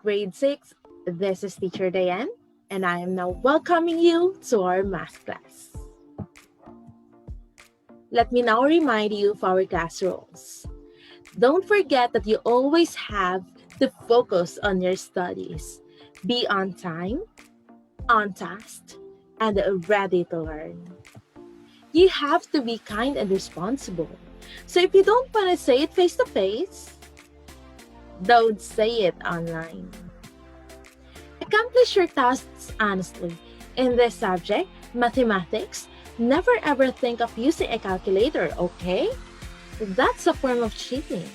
Grade 6, this is Teacher Diane, and I am now welcoming you to our math class. Let me now remind you of our class rules. Don't forget that you always have to focus on your studies. Be on time, on task, and ready to learn. You have to be kind and responsible. So if you don't want to say it face to face, don't say it online. Accomplish your tasks honestly. In this subject, mathematics, never ever think of using a calculator, okay? That's a form of cheating.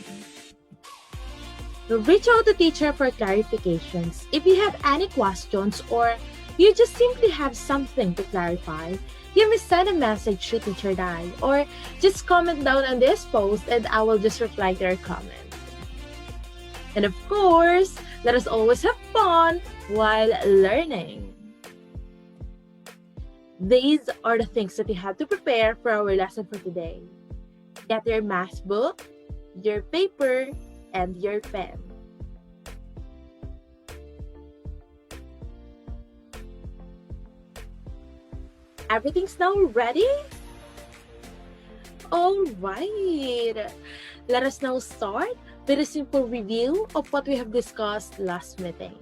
Reach out to teacher for clarifications. If you have any questions or you just simply have something to clarify, you may send a message to Teacher Dai or just comment down on this post and I will just reply to your comment. And of course, let us always have fun while learning. These are the things that you have to prepare for our lesson for today. Get your math book, your paper, and your pen. Everything's now ready? All right. Let us now start with a simple review of what we have discussed last meeting.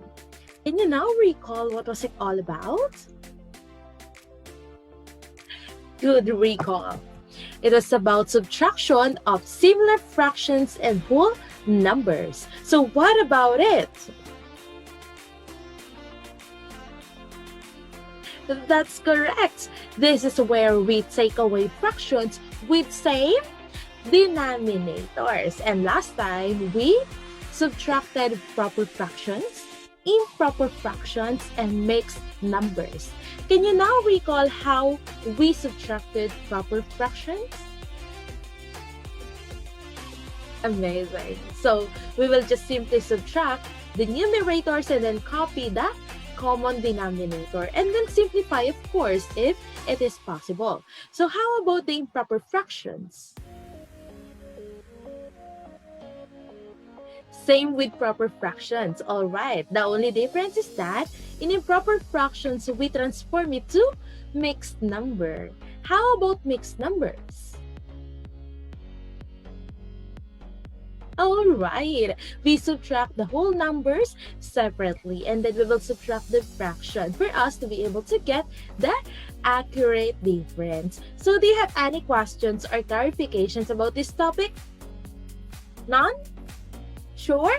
Can you now recall what was it all about? Good recall. It was about subtraction of similar fractions and whole numbers. So what about it? That's correct. This is where we take away fractions with same denominators. And last time, we subtracted proper fractions, improper fractions, and mixed numbers. Can you now recall how we subtracted proper fractions? Amazing. So we will just simply subtract the numerators and then copy the common denominator and then simplify, of course, if it is possible. So how about the improper fractions? Same with proper fractions. All right. The only difference is that in improper fractions, we transform it to mixed number. How about mixed numbers? All right. We subtract the whole numbers separately and then we will subtract the fraction for us to be able to get the accurate difference. So do you have any questions or clarifications about this topic? None? Sure?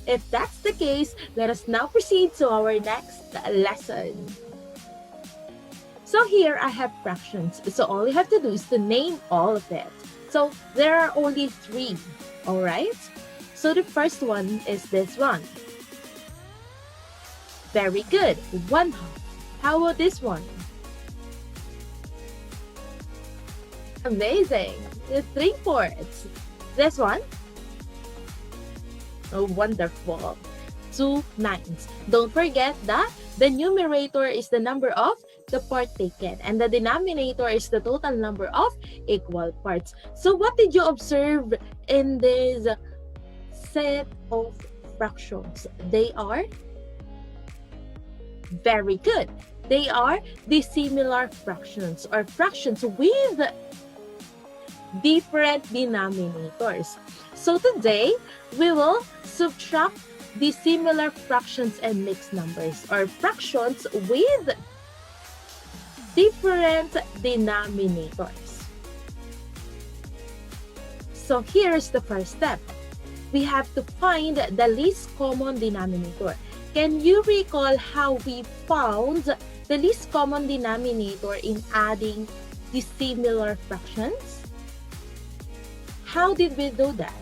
If that's the case, let us now proceed to our next lesson. So here I have fractions. So all you have to do is to name all of it. So there are only 3, all right? So the first one is this one. Very good, 1/2. How about this one? Amazing, 3/4. This one? Oh, wonderful. 2/9. Don't forget that the numerator is the number of the part taken and the denominator is the total number of equal parts. So what did you observe in this set of fractions? They are very good. They are dissimilar fractions or fractions with different denominators. So today, we will subtract dissimilar fractions and mixed numbers or fractions with different denominators. So here's the first step. We have to find the least common denominator. Can you recall how we found the least common denominator in adding dissimilar fractions? How did we do that?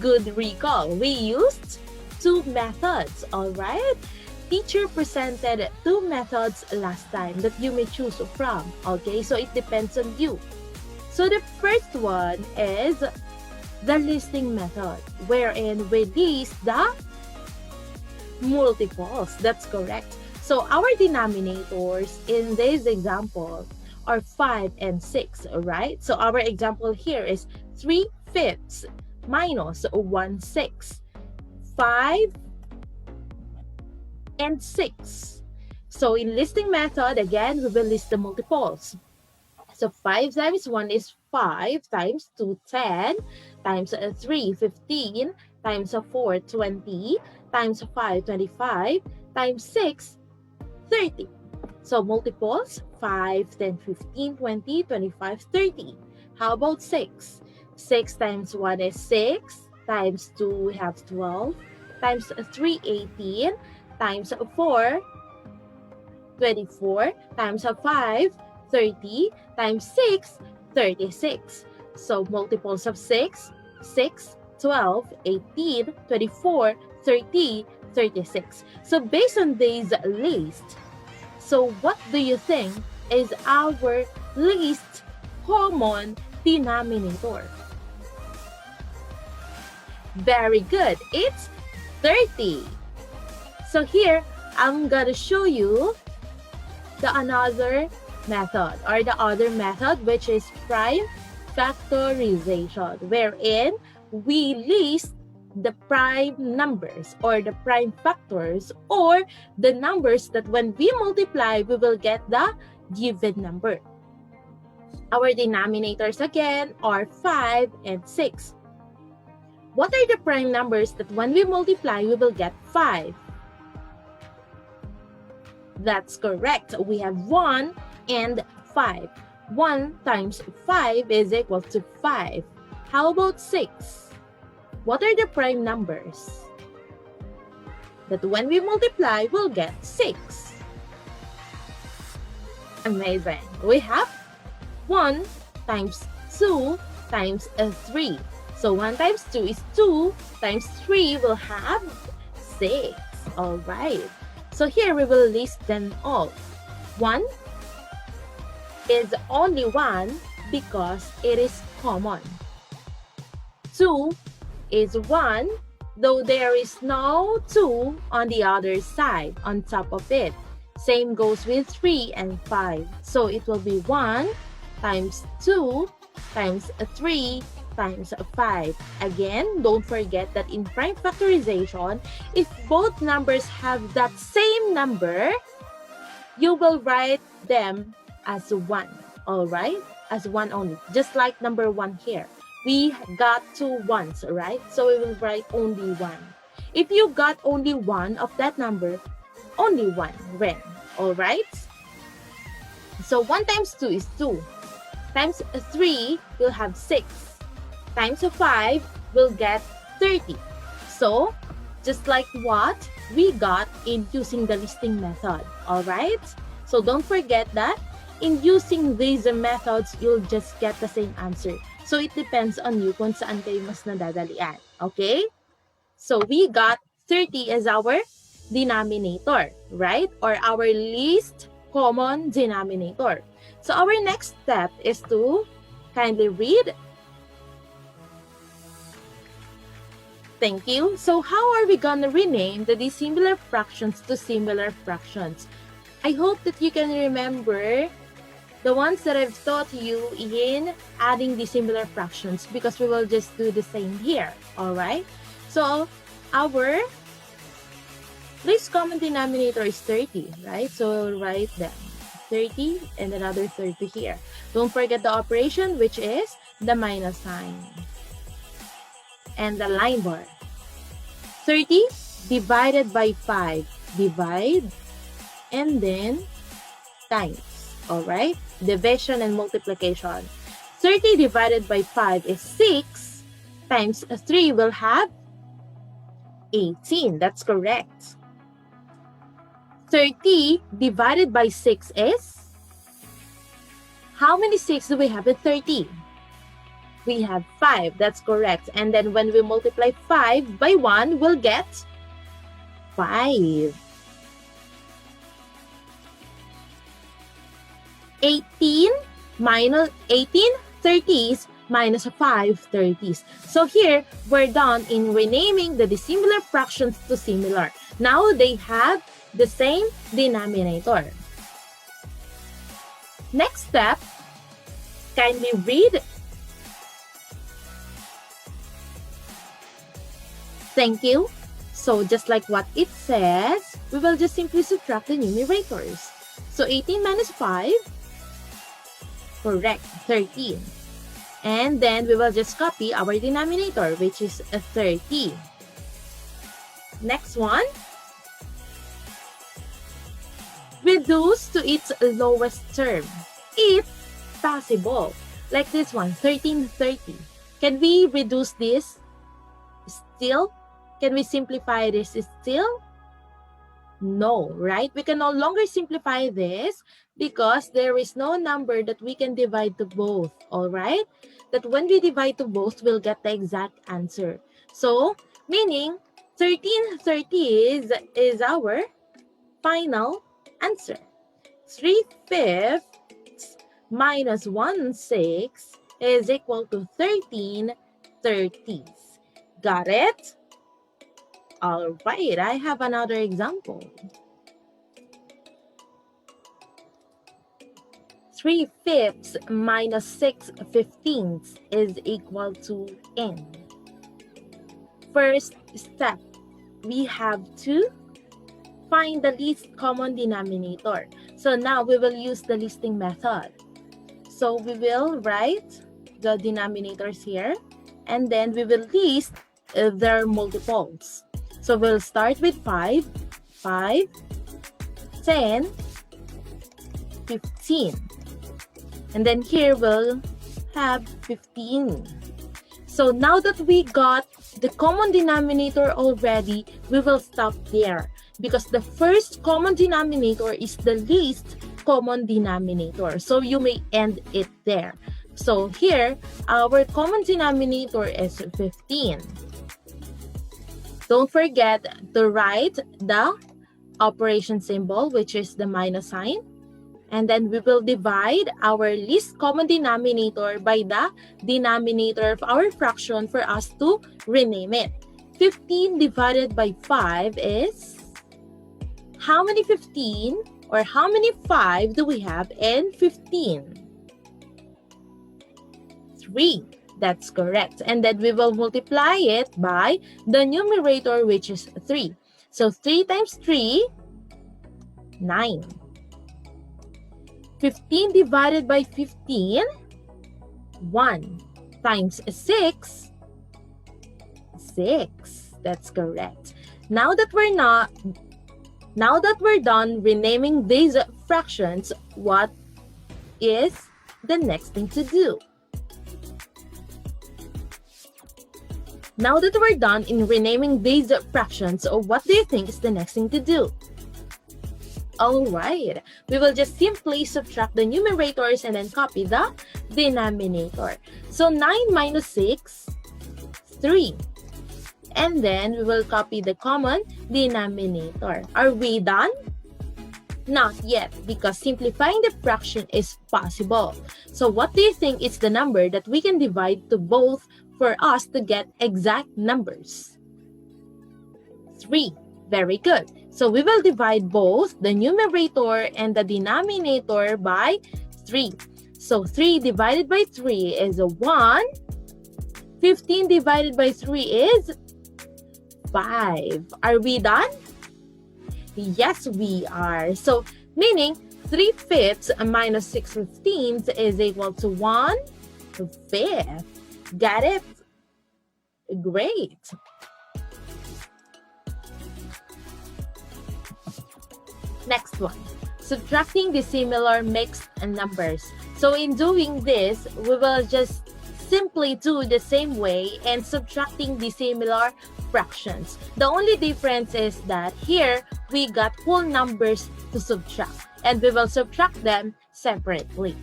Good recall. We used 2 methods, all right? Teacher presented 2 methods last time that you may choose from, okay? So it depends on you. So the first one is the listing method, wherein we list the multiples. That's correct. So our denominators in this example are 5 and 6, right? So our example here is 3/5 minus 1/6. 5 and 6. So in listing method, again, we will list the multiples. So 5 times 1 is 5, times 2, 10, times 3, 15, times 4, 20, times 5, 25, times 6, 30. So multiples, 5, 10, 15, 20, 25, 30. How about 6? 6 times 1 is 6, times 2 we have 12, times 3, 18, times 4, 24, times 5, 30, times 6, 36. So multiples of 6, 6, 12, 18, 24, 30, 36. So based on this list, so what do you think is our least common denominator? Very good. It's 30. So here, I'm gonna show you the other method, which is prime factorization, wherein we list the prime numbers or the prime factors or the numbers that when we multiply, we will get the given number. Our denominators again are 5 and 6. What are the prime numbers that when we multiply, we will get 5? That's correct. We have 1 and 5. 1 times 5 is equal to 5. How about 6? What are the prime numbers that when we multiply, we'll get 6? Amazing. We have 1 times 2 times 3. So 1 times 2 is 2, times 3 will have 6. All right. So here we will list them all. 1 is only 1 because it is common. 2 is 1, though there is no 2 on the other side, on top of it. Same goes with 3 and 5. So it will be 1 times 2 times 3 times 5. Again, don't forget that in prime factorization, if both numbers have that same number, you will write them as 1. All right? As 1 only. Just like number 1 here. We got 2 ones, right? So we will write only 1. If you got only 1 of that number, only 1 ren. All right? So 1 times 2 is 2. Times 3, we'll have 6. Times 5, we'll get 30. So, just like what we got in using the listing method. Alright? So, don't forget that in using these methods, you'll just get the same answer. So, it depends on you kung saan kayo mas nadadalian. Okay? So, we got 30 as our denominator, right? Or our least common denominator. So, our next step is to kindly read. Thank you. So how are we gonna rename the dissimilar fractions to similar fractions? I hope that you can remember the ones that I've taught you in adding dissimilar fractions because we will just do the same here. Alright? So our least common denominator is 30, right? So we'll write them. 30 and another 30 here. Don't forget the operation, which is the minus sign and the line bar. 30 divided by 5. Divide and then times. Alright? Division and multiplication. 30 divided by 5 is 6. Times 3 will have 18. That's correct. 30 divided by 6 is? How many 6 do we have in 30? We have 5. That's correct. And then when we multiply 5 by 1, we'll get 5. 18 minus 18 30s minus 5 30s. So here, we're done in renaming the dissimilar fractions to similar. Now they have the same denominator. Next step, kindly read. Thank you. So just like what it says, we will just simply subtract the numerators. So 18 minus 5, correct, 13. And then we will just copy our denominator, which is a 30. Next one. Reduce to its lowest term, if possible. Like this one, 1330. Can we reduce this still? Can we simplify this still? No, right? We can no longer simplify this because there is no number that we can divide to both, all right? That when we divide to both, we'll get the exact answer. So, meaning 1330 is our final answer. 3/5 minus 1/6 is equal to 13/30. Got it? All right, I have another example. 3/5 minus 6/15 is equal to n. First step, we have to find the least common denominator. So now we will use the listing method. So we will write the denominators here, and then we will list their multiples. So we'll start with 5, 10, 15. And then here we'll have 15. So now that we got the common denominator already, we will stop there because the first common denominator is the least common denominator. So you may end it there. So here, our common denominator is 15. Don't forget to write the operation symbol, which is the minus sign. And then we will divide our least common denominator by the denominator of our fraction for us to rename it. 15 divided by 5 is, how many 15 or how many 5 do we have in 15? 3. That's correct. And then we will multiply it by the numerator, which is 3. So 3 times 3, 9. 15 divided by 15, 1 times 6, 6. That's correct. Now that we're done renaming these fractions, what is the next thing to do? Now that we're done in renaming these fractions, what do you think is the next thing to do? Alright, we will just simply subtract the numerators and then copy the denominator. So 9 minus 6, 3. And then we will copy the common denominator. Are we done? Not yet, because simplifying the fraction is possible. So what do you think is the number that we can divide to both for us to get exact numbers? 3. Very good. So we will divide both the numerator and the denominator by 3. So 3 divided by 3 is a 1. 15 divided by 3 is 5. Are we done? Yes, we are. So meaning 3/5 minus 6/15 is equal to 1/5. Got it? Great. Next one, subtracting dissimilar mixed numbers. So in doing this, we will just simply do the same way and subtracting dissimilar fractions. The only difference is that here we got whole numbers to subtract and we will subtract them separately.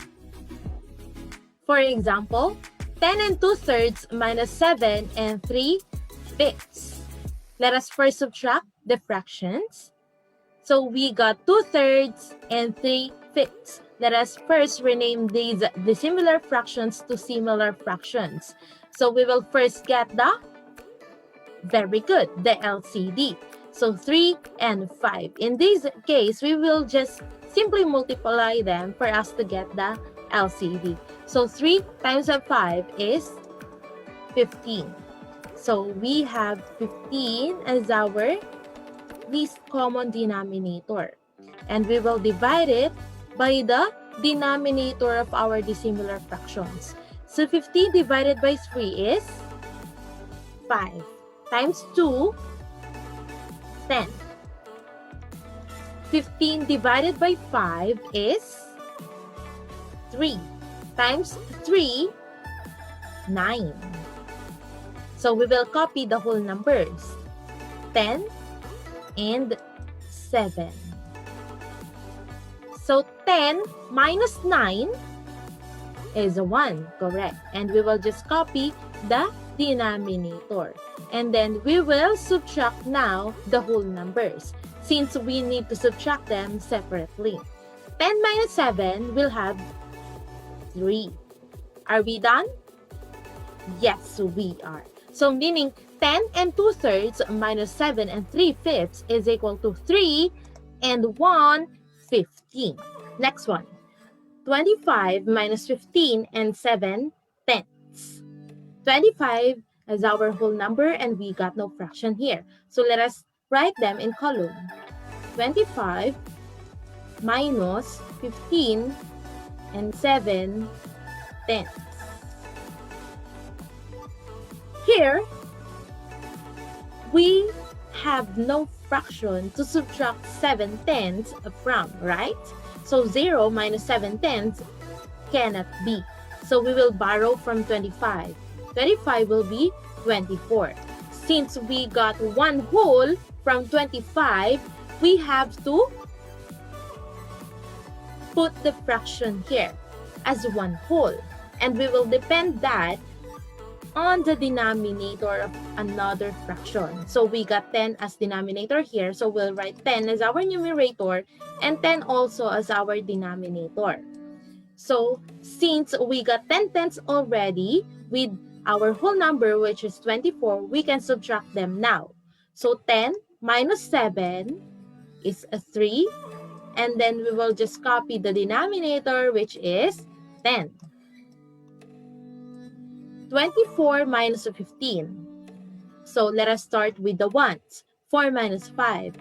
For example, 10 and 2/3 minus 7 and 3/5. Let us first subtract the fractions. So we got 2/3 and 3/5. Let us first rename these dissimilar fractions to similar fractions. So we will first get the, very good, the LCD. So 3 and 5. In this case, we will just simply multiply them for us to get the LCD. So 3 times 5 is 15. So we have 15 as our least common denominator. And we will divide it by the denominator of our dissimilar fractions. So 15 divided by 3 is 5 times 2, 10. 15 divided by 5 is 3 times 3, 9. So we will copy the whole numbers, 10 and 7. So 10 minus 9 is 1, correct? And we will just copy the denominator. And then we will subtract now the whole numbers, since we need to subtract them separately. 10 minus 7 will have 3. Are we done? Yes, we are. So meaning 10 and 2/3 minus 7 and 3/5 is equal to 3 and 1/15. Next one. 25 minus 15 and 7/10. 25 is our whole number and we got no fraction here. So let us write them in column. 25 minus 15 and 7/10. Here, we have no fraction to subtract 7/10 from, right? So 0 minus 7/10 cannot be. So we will borrow from 25. 25 will be 24. Since we got 1 whole from 25, we have to put the fraction here as 1 whole. And we will depend that on the denominator of another fraction. So we got 10 as denominator here. So we'll write 10 as our numerator and 10 also as our denominator. So since we got 10 tenths already with our whole number, which is 24, we can subtract them now. So 10 minus 7 is a 3. And then we will just copy the denominator, which is 10. 24 minus 15. So let us start with the ones. 4 minus 5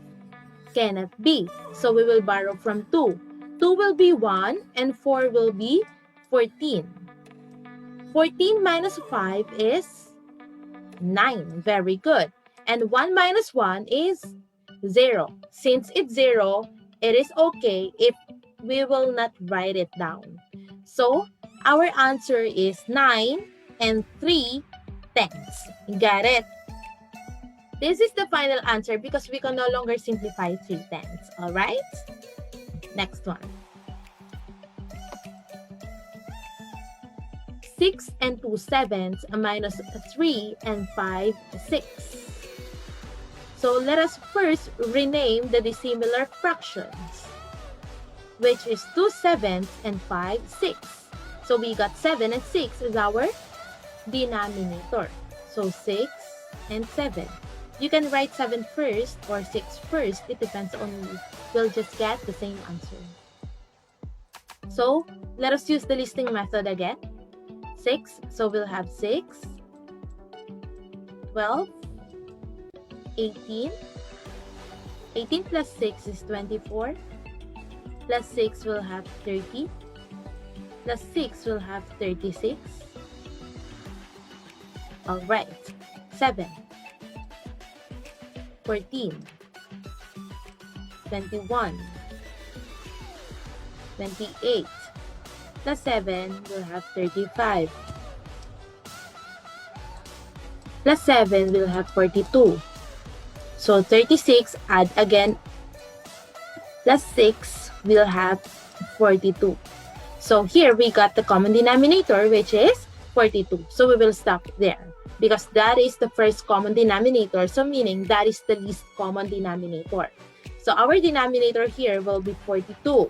cannot be. So we will borrow from 2. 2 will be 1 and 4 will be 14. 14 minus 5 is 9. Very good. And 1 minus 1 is 0. Since it's 0, it is okay if we will not write it down. So our answer is 9 and 3/10. Got it? This is the final answer because we can no longer simplify 3/10. Alright? Next one. 6 and 2/7 minus 3 and 5/6. So let us first rename the dissimilar fractions, which is 2/7 and 5/6. So we got 7 and 6 as our denominator. So 6 and 7. You can write 7 first or 6 first. It depends on you. We'll just get the same answer. So let us use the listing method again. 6. So we'll have 6, 12, 18. 18 plus 6 is 24. Plus 6 will have 30. Plus 6 will have 36. Alright. 7. 14. 21. 28. Plus 7 will have 35. Plus 7 will have 42. So 36, add again. Plus 6 will have 42. So here we got the common denominator, which is 42. So we will stop there because that is the first common denominator. So meaning that is the least common denominator. So our denominator here will be 42.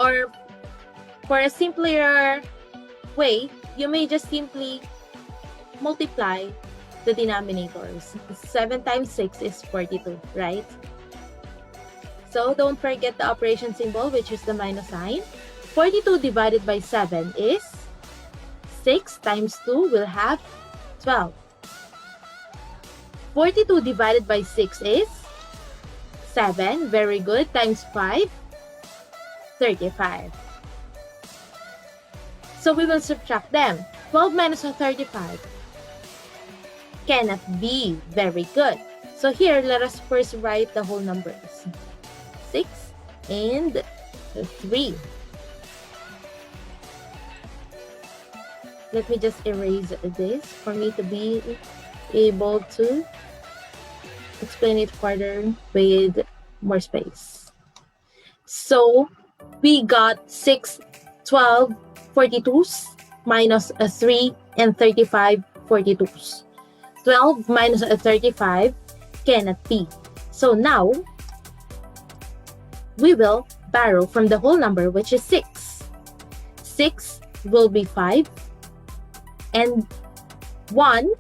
Or for a simpler way, you may just simply multiply the denominators. 7 times 6 is 42, right? So don't forget the operation symbol, which is the minus sign. 42 divided by 7 is 6 times 2 will have 12. 42 divided by 6 is 7. Very good. Times 5, 35. So we will subtract them. 12 minus 35 cannot be. Very good. So here, let us first write the whole numbers. 6 and 3. Let me just erase this for me to be able to explain it further with more space. So we got 6, 12, 42s minus 3 and 35 42s. 12 minus 35 cannot be. So now we will borrow from the whole number, which is 6. 6 will be 5 and 1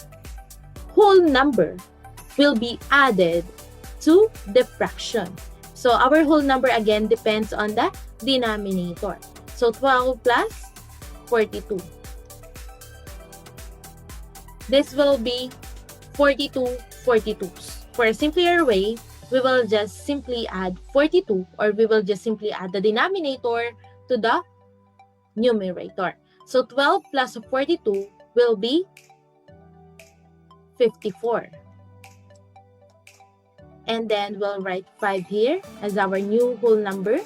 whole number will be added to the fraction. So our whole number again depends on the denominator. So 12 plus 42. This will be 42 42s. For a simpler way, we will just simply add 42, or we will just simply add the denominator to the numerator. So 12 plus 42 will be 54. And then we'll write 5 here as our new whole number,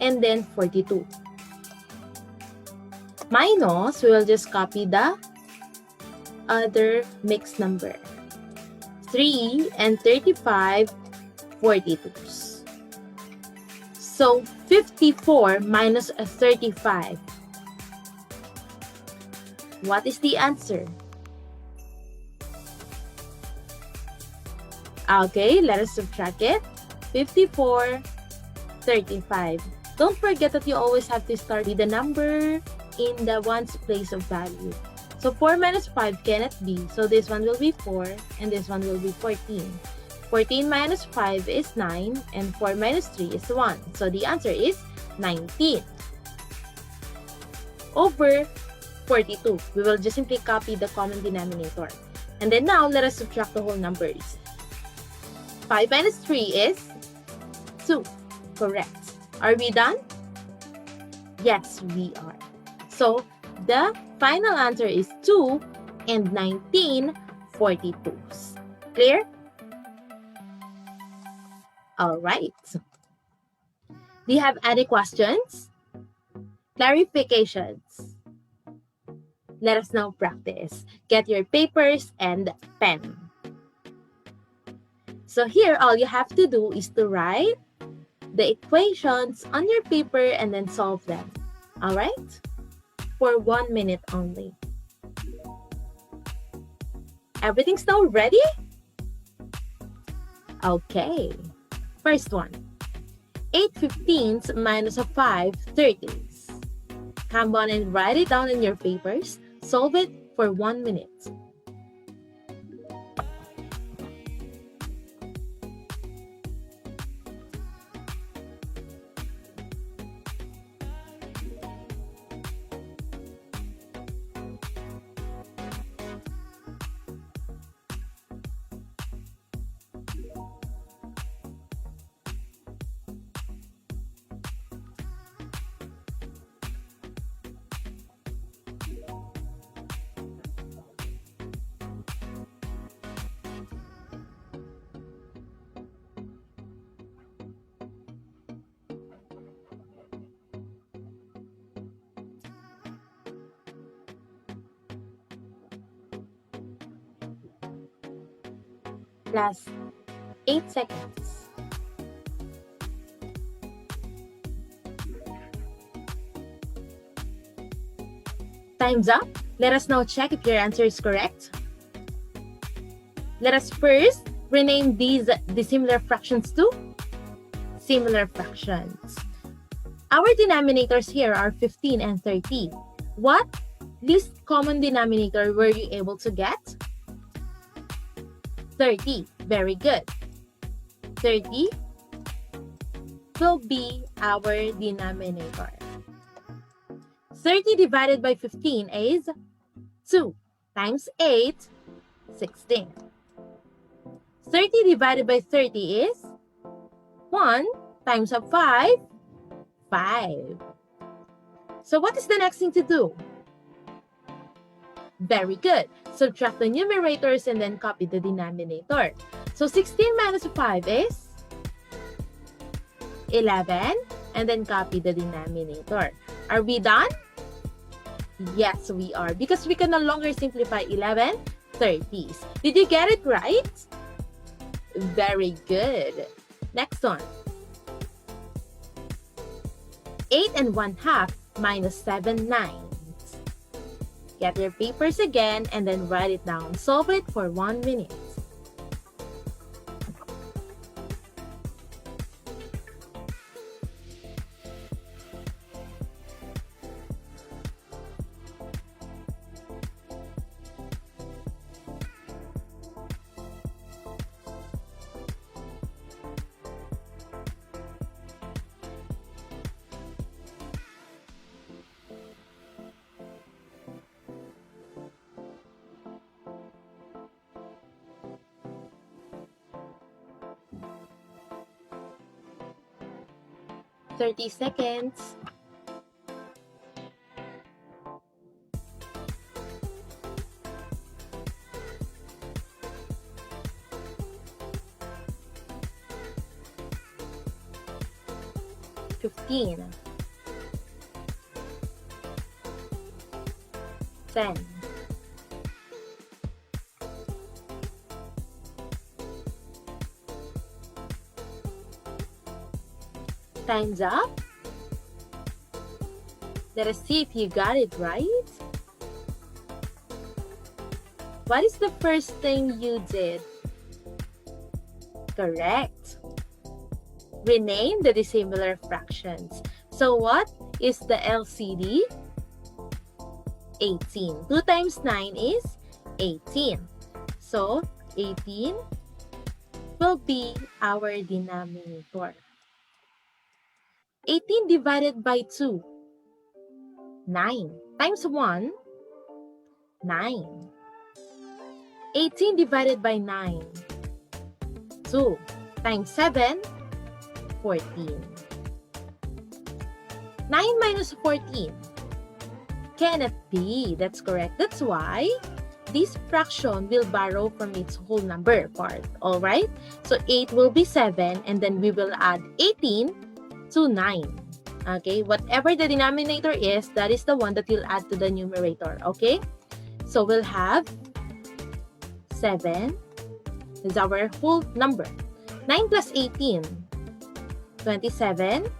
and then 42. Minus, we will just copy the other mixed number. 3 and 35 42s. So 54 minus 35. What is the answer? Okay, let us subtract it. 54, 35. Don't forget that you always have to start with the number in the ones place of value. So 4 minus 5 cannot be. So this one will be 4 and this one will be 14. 14 minus 5 is 9 and 4 minus 3 is 1. So the answer is 19. Over 42. We will just simply copy the common denominator. And then now, let us subtract the whole numbers. 5 minus 3 is 2. Correct. Are we done? Yes, we are. So, the final answer is 2 and 19 42s. Clear? Alright. Do you have any questions? Clarifications? Let us now practice. Get your papers and pen. So here, all you have to do is to write the equations on your paper and then solve them. Alright? For 1 minute only. Everything's now ready? Okay. First one. 8 15ths minus 5 30s. Come on and write it down in your papers. Solve it for 1 minute. Plus 8 seconds. Time's up. Let us now check if your answer is correct. Let us first rename these dissimilar fractions to similar fractions. Our denominators here are 15 and 30. What least common denominator were you able to get? 30. Very good. 30 will be our denominator. 30 divided by 15 is 2 times 8, 16. 30 divided by 30 is 1 times of 5, 5. So what is the next thing to do? Very good. Subtract the numerators and then copy the denominator. So 16 minus 5 is 11 and then copy the denominator. Are we done? Yes, we are. Because we can no longer simplify 11 30s. Did you get it right? Very good. Next one. 8 and 1/2 minus 7 ninths. Get your papers again and then write it down. Solve it for 1 minute. 30 seconds. Fifteen. 10. Time's up. Let us see if you got it right. What is the first thing you did? Correct. Rename the dissimilar fractions. So what is the LCD? 18. 2 times 9 is 18. So 18 will be our denominator. 18 divided by 2, 9. Times 1, 9. 18 divided by 9, 2. Times 7, 14. 9 minus 14 cannot be. That's correct. That's why this fraction will borrow from its whole number part. Alright? So 8 will be 7 and then we will add 18 to 9. Okay? Whatever the denominator is, that is the one that you'll add to the numerator. Okay? So we'll have 7 is our whole number. 9 plus 18, 27.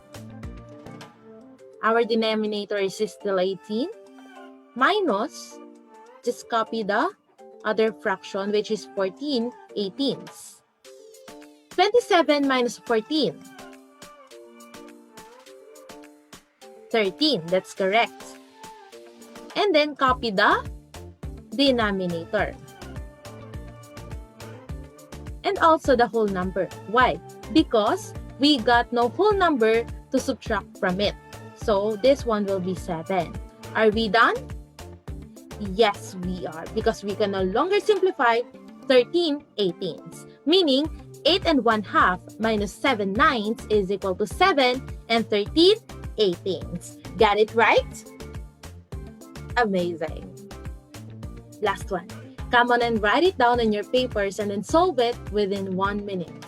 Our denominator is still 18. Minus, just copy the other fraction, which is 14 eighteenths. 27 minus 14. 13. That's correct. And then copy the denominator. And also the whole number. Why? Because we got no whole number to subtract from it. So this one will be 7. Are we done? Yes, we are. Because we can no longer simplify 13 eighteenths. Meaning 8 and 1/2 minus 7 ninths is equal to 7 and 13 eighteenths. Got it right? Amazing. Last one. Come on and write it down on your papers and then solve it within 1 minute.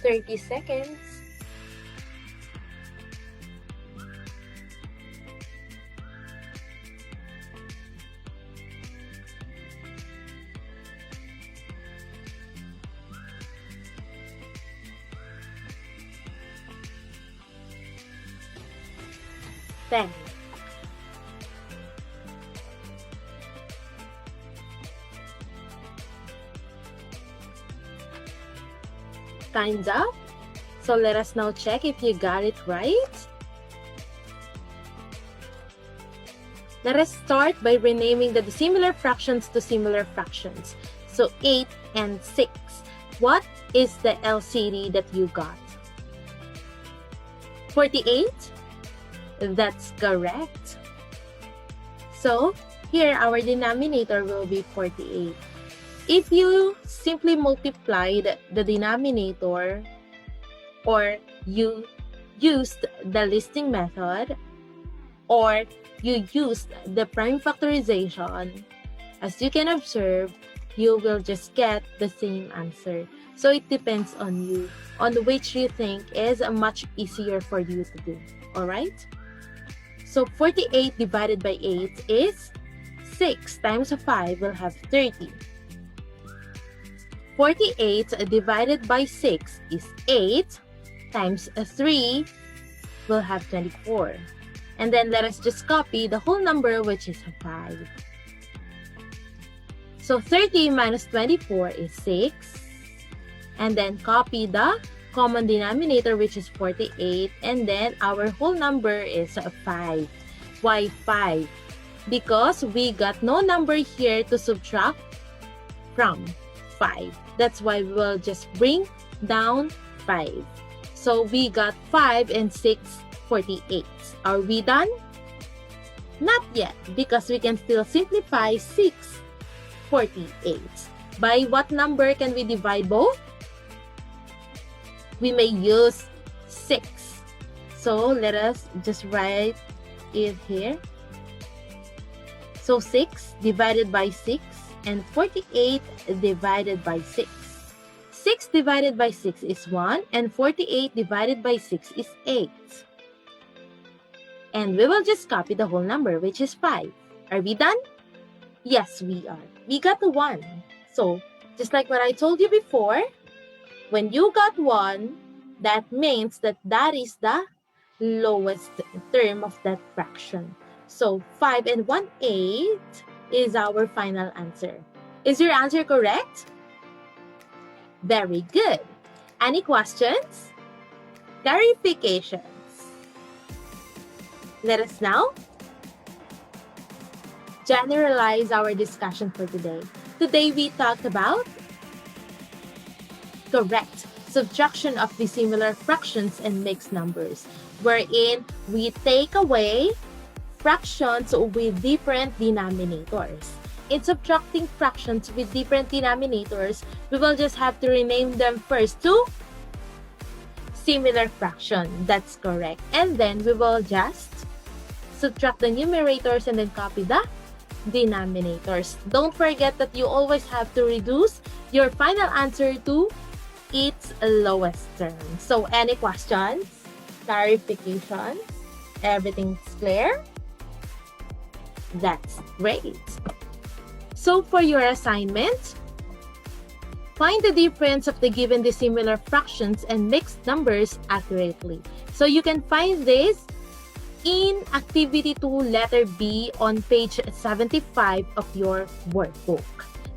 Thirty seconds. Ten, time's up. So let us now check if you got it right. Let us start by renaming the dissimilar fractions to similar fractions. So 8 and 6. What is the LCD that you got? 48? That's correct. So here our denominator will be 48. If you simply multiplied the denominator or you used the listing method or you used the prime factorization, as you can observe, you will just get the same answer. So it depends on you, on which you think is much easier for you to do. Alright? So 48 divided by 8 is 6 times 5 will have 30. 48 divided by 6 is 8 times 3 will have 24. And then let us just copy the whole number, which is 5. So 30 minus 24 is 6. And then copy the common denominator, which is 48. And then our whole number is 5. Why 5? Because we got no number here to subtract from 5. That's why we will just bring down 5. So we got 5 and 6, 48. Are we done? Not yet, because we can still simplify 6, 48. By what number can we divide both? We may use 6. So let us just write it here. So 6 divided by 6 and 48 divided by 6. 6 divided by 6 is 1 and 48 divided by 6 is 8. And we will just copy the whole number, which is 5. Are we done? Yes, we are. We got the 1. So, just like what I told you before, when you got 1, that means that that is the lowest term of that fraction. So, 5 and 1/8 is our final answer. Is your answer correct? Very good. Any questions? Clarifications? Let us now generalize our discussion for today. Today we talked about correct subtraction of dissimilar fractions and mixed numbers, wherein we take away fractions with different denominators. In subtracting fractions with different denominators, we will just have to rename them first to similar fraction. That's correct. And then we will just subtract the numerators and then copy the denominators. Don't forget that you always have to reduce your final answer to its lowest term. So any questions? Clarifications? Everything's clear? That's great. So for your assignment, find the difference of the given dissimilar fractions and mixed numbers accurately. So you can find this in Activity 2, Letter B on page 75 of your workbook.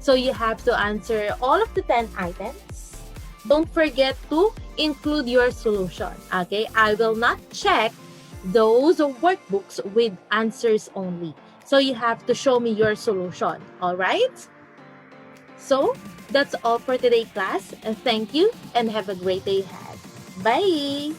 So you have to answer all of the 10 items. Don't forget to include your solution. Okay, I will not check those workbooks with answers only. So you have to show me your solution. All right? So that's all for today, class. Thank you and have a great day ahead. Bye!